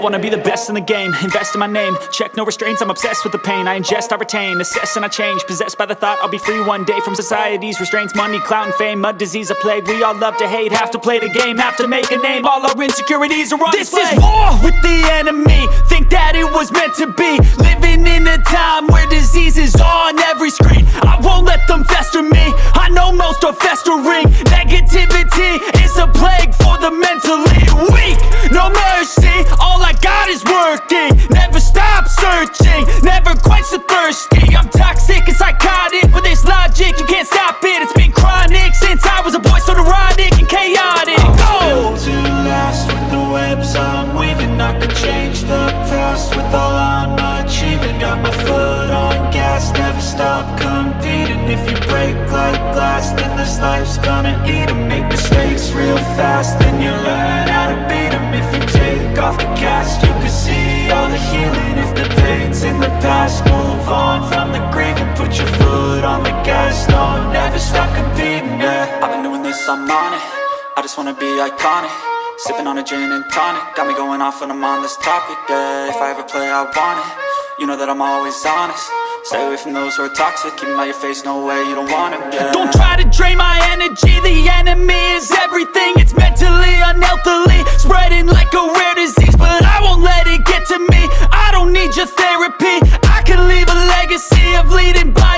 wanna be the best in the game, invest in my name, check no restraints, I'm obsessed with the pain. I ingest, I retain, assess and I change, possessed by the thought I'll be free one day from society's restraints. Money, clout and fame, mud, disease, a plague. We all love to hate, have to play the game, have to make a name. All our insecurities are on display. This is war with the enemy, think that it was meant to be. Living in a time where disease is on every screen. I won't let them fester me, I know most are festering. Negativity is a plague for the mentally weak. No mercy, all I got is working. Never stop searching, never quench the thirsty. I'm toxic and psychotic, with this logic you can't stop it. It's been chronic since I was a boy, so neurotic and chaotic. I'm built to last with the webs I'm weaving. I could change the past with all I'm achieving. Got my foot on gas, never stop competing. If you break like glass, then this life's gonna eat 'em. Make mistakes real fast, then you learn how to beat 'em. If you take off the cast, you can see all the healing. If the pain's in the past, move on from the grieving. Put your foot on the gas, no, never stop competing, yeah. I've been doing this, I'm on it, I just wanna be iconic. Sipping on a gin and tonic, got me going off when I'm on this topic, yeah. If I ever play, I want it, you know that I'm always honest. Stay away from those who are toxic, keep them out your face, no way, you don't want them, yeah. Don't try to drain my energy, the enemy is everything. It's mentally, unhealthily, spreading like a rare disease. But I won't let it get to me, I don't need your therapy. I can leave a legacy of leading by